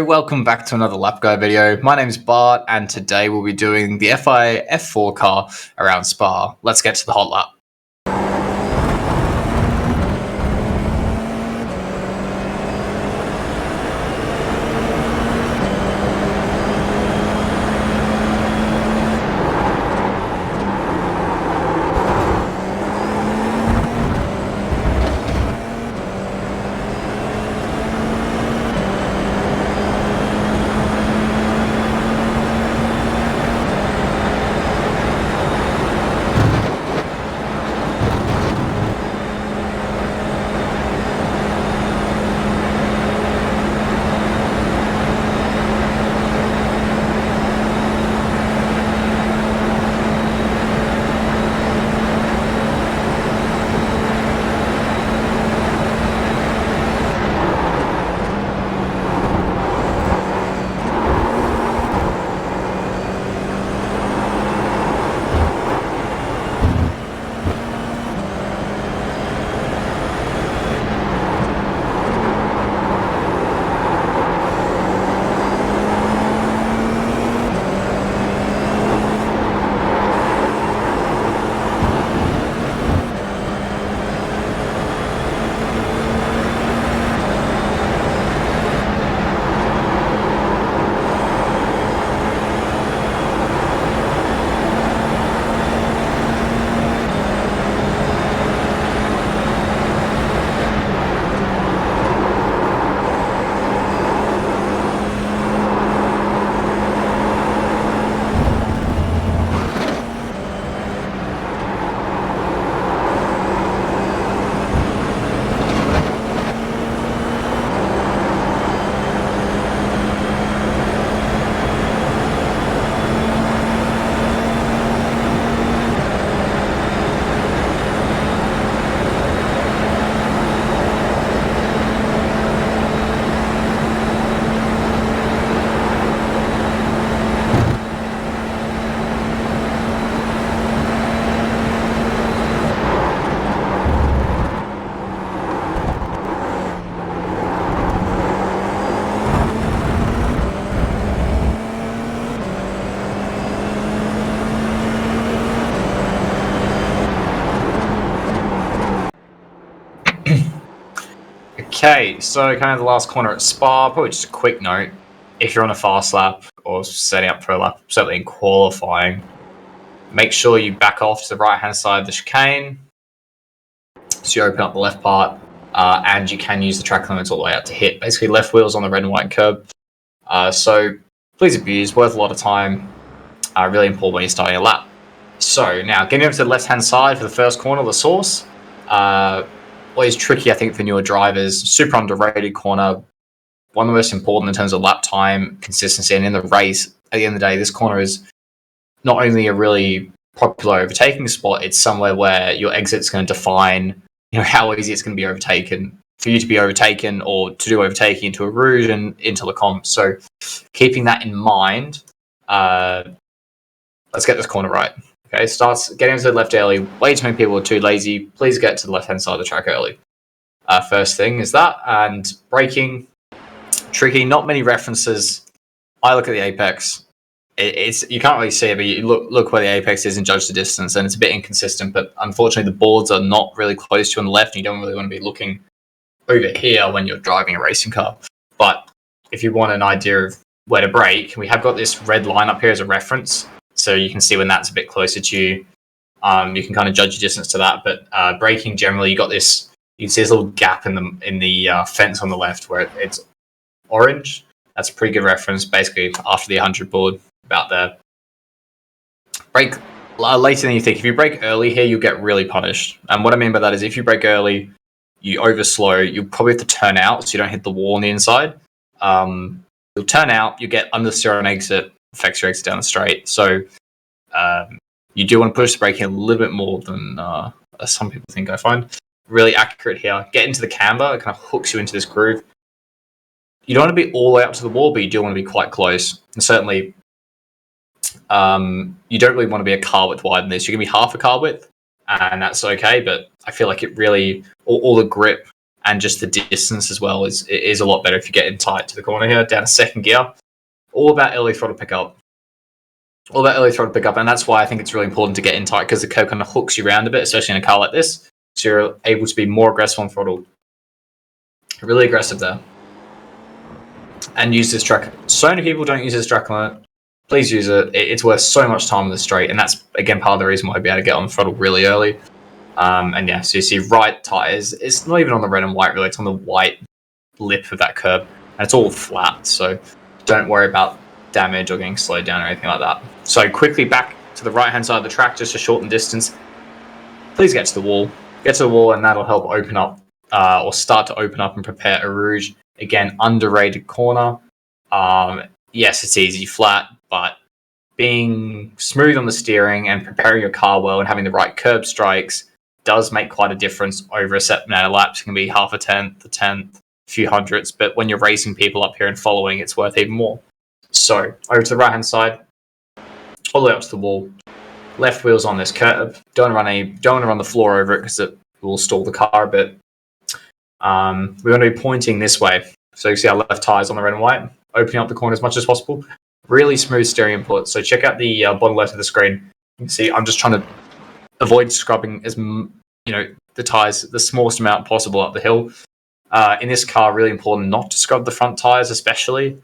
welcome back to another lap guide video. My name is Bart, and today we'll be doing the FI F4 car around Spa. Let's get to the hot lap. Okay, so kind of the last corner at Spa, probably just a quick note. If you're on a fast lap or setting up for a lap, certainly in qualifying, make sure you back off to the right-hand side of the chicane. So you open up the left part, and you can use the track limits all the way out to hit. Basically, left wheels on the red and white curb. So please abuse, worth a lot of time. Really important when you're starting a lap. So now, getting over to the left-hand side for the first corner, the source. What is tricky, I think, for newer drivers, super underrated corner, one of the most important in terms of lap time, consistency, and in the race, at the end of the day, this corner is not only a really popular overtaking spot, it's somewhere where your exit's going to define, how easy it's going to be overtaken, for you to be overtaken or to do overtaking into a rouge and into the comp. So keeping that in mind, let's get this corner right. Okay, starts getting to the left early. Way too many people are too lazy. Please get to the left-hand side of the track early. First thing is that, and braking, tricky. Not many references. I look at the apex. It's you can't really see it, but you look where the apex is and judge the distance, and it's a bit inconsistent. But unfortunately, the boards are not really close to you on the left, and you don't really want to be looking over here when you're driving a racing car. But if you want an idea of where to brake, we have got this red line up here as a reference. So you can see when that's a bit closer to you. You can kind of judge your distance to that. But braking generally, you got this. You can see this little gap in the fence on the left where it's orange. That's a pretty good reference. Basically, after the 100 board, about there. Brake later than you think. If you brake early here, you'll get really punished. And what I mean by that is, if you brake early, you overslow. You'll probably have to turn out so you don't hit the wall on the inside. You'll turn out. You get under the steer on exit. Affects your exit down the straight. So you do want to push the braking a little bit more than some people think, I find. Really accurate here. Get into the camber. It kind of hooks you into this groove. You don't want to be all the way up to the wall, but you do want to be quite close. And certainly, you don't really want to be a car width wide in this. You're going to be half a car width, and that's okay. But I feel like it really, all the grip and just the distance as well is a lot better if you get in tight to the corner here. Down to second gear, all about early throttle pickup. And that's why I think it's really important to get in tight, because the curb kind of hooks you around a bit, especially in a car like this, so you're able to be more aggressive on throttle. Really aggressive there. And use this track. So many people don't use this track limit. Please use it. It's worth so much time on the straight, and that's, again, part of the reason why I'd be able to get on the throttle really early. And yeah, so you see right tyres. It's not even on the red and white, really. It's on the white lip of that curb, and it's all flat, so don't worry about damage or getting slowed down or anything like that. So quickly back to the right-hand side of the track, just to shorten distance. Please get to the wall. Get to the wall, and that'll help open up, or start to open up and prepare a Rouge. Again, underrated corner. Yes, it's easy flat, but being smooth on the steering and preparing your car well and having the right curb strikes does make quite a difference over a set amount of laps. It can be half a tenth, a few hundredths, but when you're racing people up here and following, it's worth even more. So, over to the right-hand side, all the way up to the wall. Left wheel's on this curb. Don't want to run the floor over it because it will stall the car a bit. We're going to be pointing this way. So you see our left tyres on the red and white, opening up the corner as much as possible. Really smooth steering input. So check out the bottom left of the screen. You can see I'm just trying to avoid scrubbing the tyres the smallest amount possible up the hill. In this car, really important not to scrub the front tyres, especially.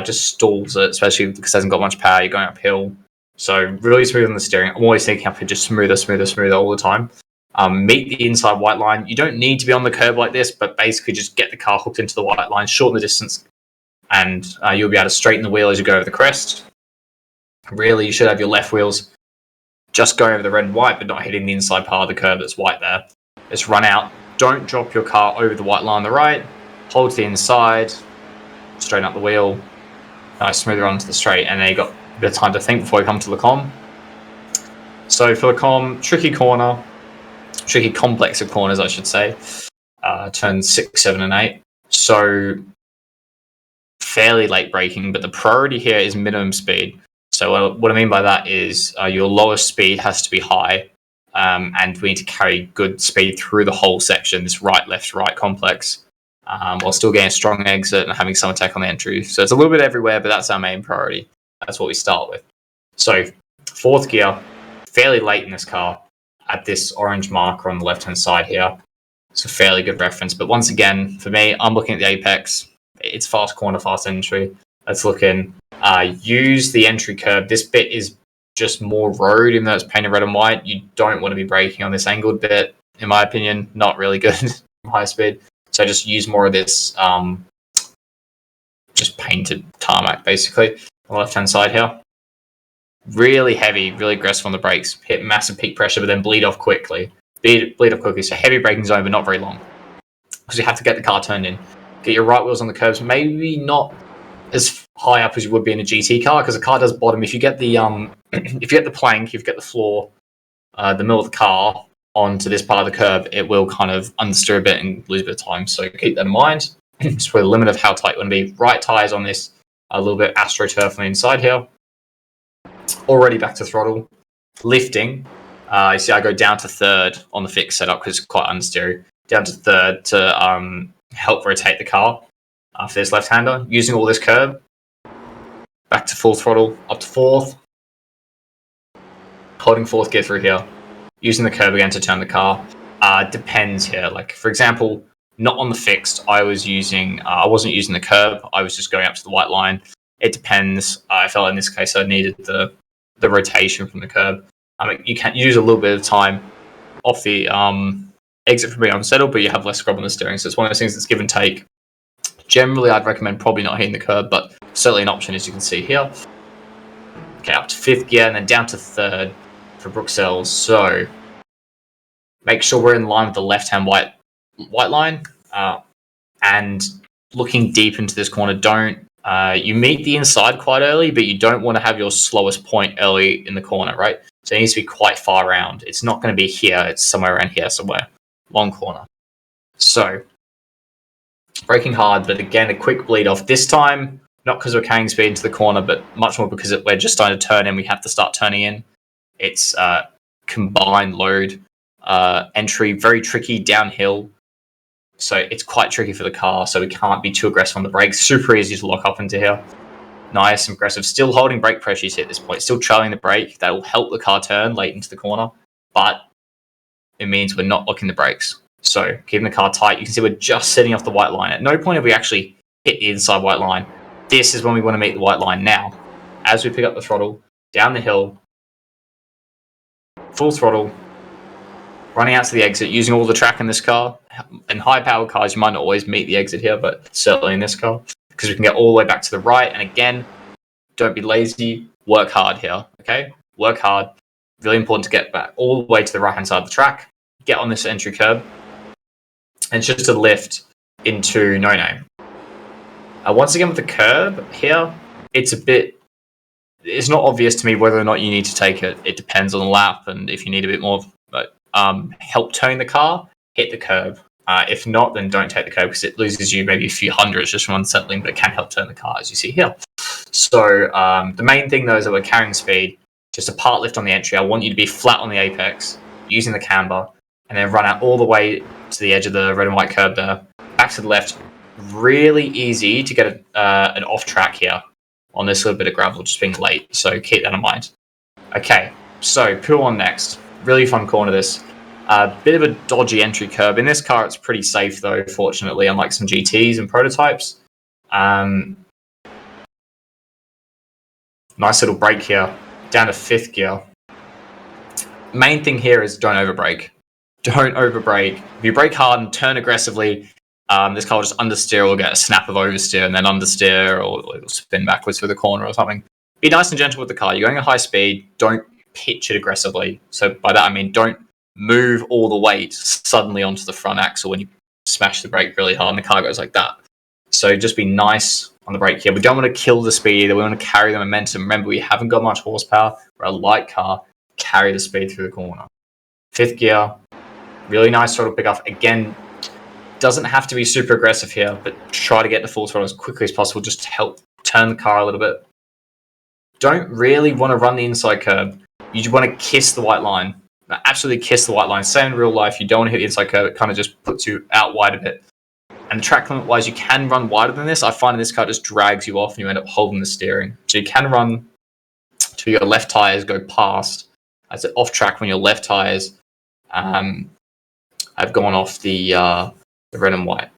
Just stalls it, especially because it hasn't got much power. You're going uphill. So really smooth on the steering. I'm always thinking up here just smoother all the time. Meet the inside white line. You don't need to be on the curb like this, but basically just get the car hooked into the white line, shorten the distance, and you'll be able to straighten the wheel as you go over the crest. Really, you should have your left wheels just going over the red and white, but not hitting the inside part of the curb that's white there. Just run out. Don't drop your car over the white line on the right. Hold to the inside. Straighten up the wheel. Nice, smooth onto the straight, and then you got a bit of time to think before you come to the com. So for the com, tricky complex of corners, I should say. Turns 6, 7, and 8. So fairly late braking, but the priority here is minimum speed. So what I mean by that is your lowest speed has to be high, and we need to carry good speed through the whole section, this right, left, right complex, while still getting a strong exit and having some attack on the entry. So it's a little bit everywhere, but that's our main priority. That's what we start with. So fourth gear, fairly late in this car, at this orange marker on the left-hand side here. It's a fairly good reference. But once again, for me, I'm looking at the apex. It's fast corner, fast entry. Let's look in. Use the entry curve. This bit is just more road, even though it's painted red and white. You don't want to be braking on this angled bit, in my opinion. Not really good from high speed. So just use more of this just painted tarmac, basically, on the left-hand side here. Really heavy, really aggressive on the brakes. Hit massive peak pressure, but then bleed off quickly. Bleed off quickly. So heavy braking zone, but not very long, because you have to get the car turned in. Get your right wheels on the curbs. Maybe not as high up as you would be in a GT car, because the car does bottom. If you get the if you get the plank, if you get the floor, the middle of the car onto this part of the curb, it will kind of understeer a bit and lose a bit of time. So keep that in mind. Just for the limit of how tight you want to be. Right tyres on this, a little bit AstroTurf on the inside here. Already back to throttle. Lifting. You see I go down to third on the fixed setup because it's quite understeer. Down to third to help rotate the car for this left-hander. Using all this curb. Back to full throttle. Up to fourth. Holding fourth gear through here. Using the curb again to turn the car. Depends here. Like, for example, not on the fixed, I wasn't using the curb. I was just going up to the white line. It depends. I felt in this case I needed the rotation from the curb. You can use a little bit of time off the exit from being unsettled, but you have less scrub on the steering. So it's one of those things that's give and take. Generally, I'd recommend probably not hitting the curb, but certainly an option, as you can see here. Okay, up to fifth gear and then down to third for Bruxelles. So make sure we're in line with the left-hand white line, and looking deep into this corner. Don't you meet the inside quite early, but you don't want to have your slowest point early in the corner, right? So it needs to be quite far around. It's not going to be here. It's somewhere around here somewhere. Long corner. So braking hard, but again, a quick bleed off. This time, not because we're carrying speed into the corner, but much more because we're just starting to turn in. We have to start turning in. It's combined load entry, very tricky downhill. So it's quite tricky for the car, so we can't be too aggressive on the brakes. Super easy to lock up into here. Nice and aggressive. Still holding brake pressure at this point. Still trailing the brake. That will help the car turn late into the corner. But it means we're not locking the brakes. So keeping the car tight. You can see we're just setting off the white line. At no point have we actually hit the inside white line. This is when we want to meet the white line now. As we pick up the throttle, down the hill, full throttle, running out to the exit, using all the track in this car. In high-powered cars, you might not always meet the exit here, but certainly in this car, because we can get all the way back to the right. And again, don't be lazy. Work hard here, okay? Work hard. Really important to get back all the way to the right-hand side of the track. Get on this entry curb. And it's just a lift into no-name. Once again, with the curb here, it's not obvious to me whether or not you need to take it. It depends on the lap, and if you need a bit more help towing the car, hit the curb. If not, then don't take the curb because it loses you maybe a few hundreds just from unsettling, but it can help turn the car, as you see here. So the main thing, though, is that we're carrying speed. Just a part lift on the entry. I want you to be flat on the apex, using the camber, and then run out all the way to the edge of the red and white curb there. Back to the left. Really easy to get an off track here on this little bit of gravel, just being late. So keep that in mind. Okay, so Pool on next. Really fun corner this. Bit of a dodgy entry curb. In this car, it's pretty safe though, fortunately, unlike some GTs and prototypes. Nice little brake here. Down to 5th gear. Main thing here is don't overbrake. Don't overbrake. If you brake hard and turn aggressively, this car will just understeer or get a snap of oversteer and then understeer or it'll spin backwards through the corner or something. Be nice and gentle with the car. You're going at high speed. Don't pitch it aggressively. So by that I mean don't move all the weight suddenly onto the front axle when you smash the brake really hard and the car goes like that. So just be nice on the brake here. We don't want to kill the speed either. We want to carry the momentum. Remember, we haven't got much horsepower. We're a light car. Carry the speed through the corner. 5th gear. Really nice throttle pickup. Again, doesn't have to be super aggressive here, but try to get the full throttle as quickly as possible just to help turn the car a little bit. Don't really want to run the inside curb. You just want to kiss the white line. Absolutely kiss the white line. Same in real life. You don't want to hit the inside curb. It kind of just puts you out wide a bit. And the track limit wise, you can run wider than this. I find in this car just drags you off and you end up holding the steering. So you can run to your left tires go past. As an off track when your left tires have gone off the red and white.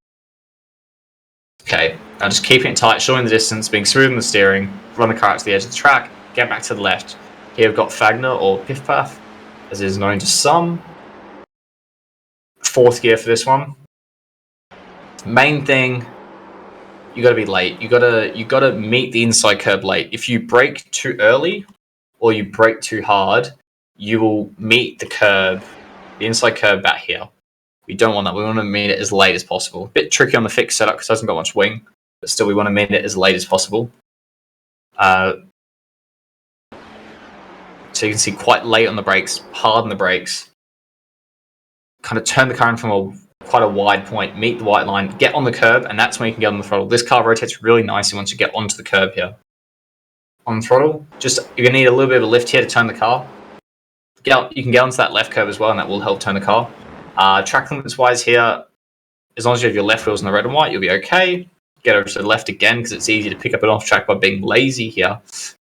Okay, now just keeping it tight, showing the distance, being smooth on the steering, run the car out to the edge of the track, get back to the left. Here we've got Fagner or Piff Path, as is known to some. 4th gear for this one. Main thing, you got to be late. You got to meet the inside curb late. If you brake too early or you brake too hard, you will meet the curb, the inside curb back here. We don't want that. We want to meet it as late as possible. A bit tricky on the fixed setup because it hasn't got much wing, but still we want to meet it as late as possible. So you can see quite late on the brakes, hard on the brakes. Kind of turn the car in from quite a wide point, meet the white line, get on the curb, and that's when you can get on the throttle. This car rotates really nicely once you get onto the curb here. On the throttle, just you're going to need a little bit of a lift here to turn the car. You can get onto that left curb as well, and that will help turn the car. Track limits wise here, as long as you have your left wheels on the red and white, you'll be okay. Get over to the left again because it's easy to pick up an off track by being lazy here.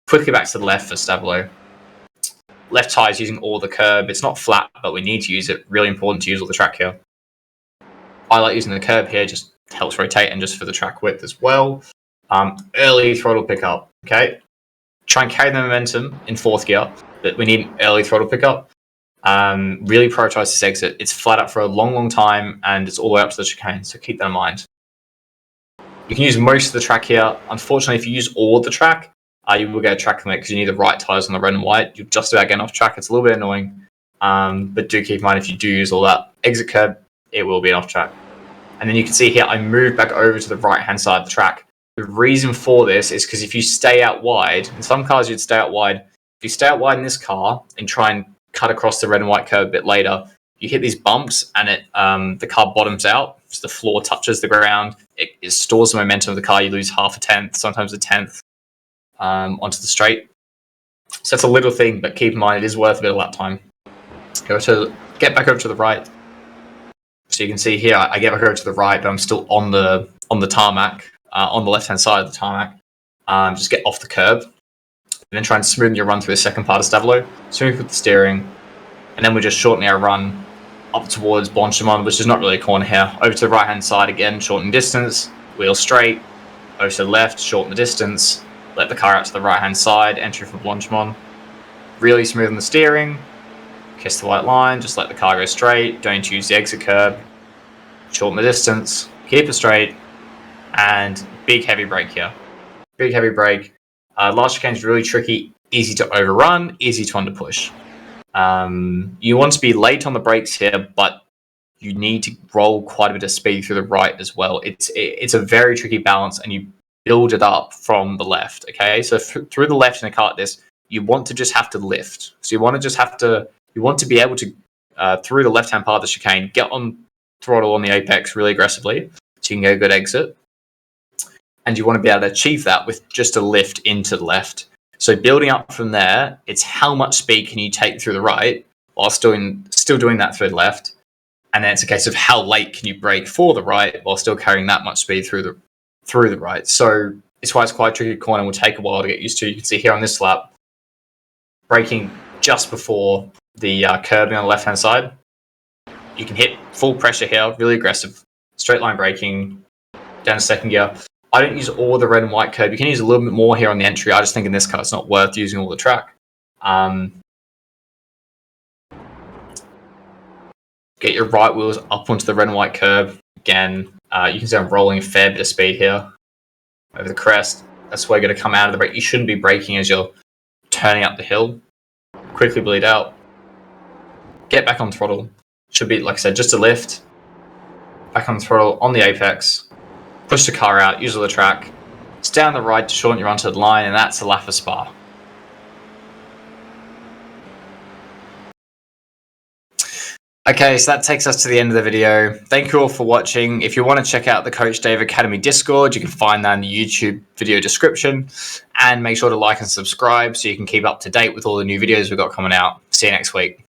Quickly back to the left for Stavelo. Left tires using all the curb. It's not flat, but we need to use it. Really important to use all the track here. I like using the curb here, just helps rotate and just for the track width as well. Early throttle pickup, okay? Try and carry the momentum in 4th gear, but we need an early throttle pickup. Really prioritize this exit. It's flat up for a long, long time, and it's all the way up to the chicane, so keep that in mind. You can use most of the track here. Unfortunately, if you use all of the track, you will get a track limit because you need the right tyres on the red and white. You're just about getting off track. It's a little bit annoying, but do keep in mind if you do use all that exit curb, it will be an off track. And then you can see here, I moved back over to the right-hand side of the track. The reason for this is because if you stay out wide, in some cars you'd stay out wide. If you stay out wide in this car and try and cut across the red and white curb a bit later, you hit these bumps and the car bottoms out. So the floor touches the ground. It stores the momentum of the car. You lose half a tenth, sometimes a tenth onto the straight. So that's a little thing, but keep in mind it is worth a bit of lap time. Get back over to the right. So you can see here, I get my car to the right, but I'm still on the tarmac, on the left-hand side of the tarmac. Just get off the curb, and then try and smoothen your run through the second part of Stavelo. Smooth with the steering, and then we're just shortening our run up towards Blanchimont, which is not really a corner here. Over to the right-hand side again, shorten distance, wheel straight, over to the left, shorten the distance, let the car out to the right-hand side, entry for Blanchimont. Really smooth on the steering, kiss the white line, just let the car go straight, don't need to use the exit curb, shorten the distance, keep it straight, and big heavy brake here. Big heavy brake. Last chicane is really tricky, easy to overrun, easy to underpush. You want to be late on the brakes here, but you need to roll quite a bit of speed through the right as well. It's a very tricky balance, and you build it up from the left. Okay, so through the left in a car like this, you want to just have to lift. So you want to be able to through the left hand part of the chicane, get on throttle on the apex really aggressively, so you can get a good exit. And you want to be able to achieve that with just a lift into the left. So building up from there, it's how much speed can you take through the right while still doing that through the left. And then it's a case of how late can you brake for the right while still carrying that much speed through the right. So it's why it's quite a tricky corner and will take a while to get used to. You can see here on this lap, braking just before the curbing on the left-hand side. You can hit full pressure here, really aggressive, straight line braking, down to second gear. I don't use all the red and white curb. You can use a little bit more here on the entry. I just think in this car it's not worth using all the track. Get your right wheels up onto the red and white curb. Again, you can see I'm rolling a fair bit of speed here over the crest. That's where you're going to come out of the brake. You shouldn't be braking as you're turning up the hill. Quickly bleed out. Get back on throttle. Should be, like I said, just a lift. Back on throttle on the apex. Push the car out, use all the track. Stay on the right to shorten your run to the line, and that's a lap for Spa. Okay, so that takes us to the end of the video. Thank you all for watching. If you want to check out the Coach Dave Academy Discord, you can find that in the YouTube video description. And make sure to like and subscribe so you can keep up to date with all the new videos we've got coming out. See you next week.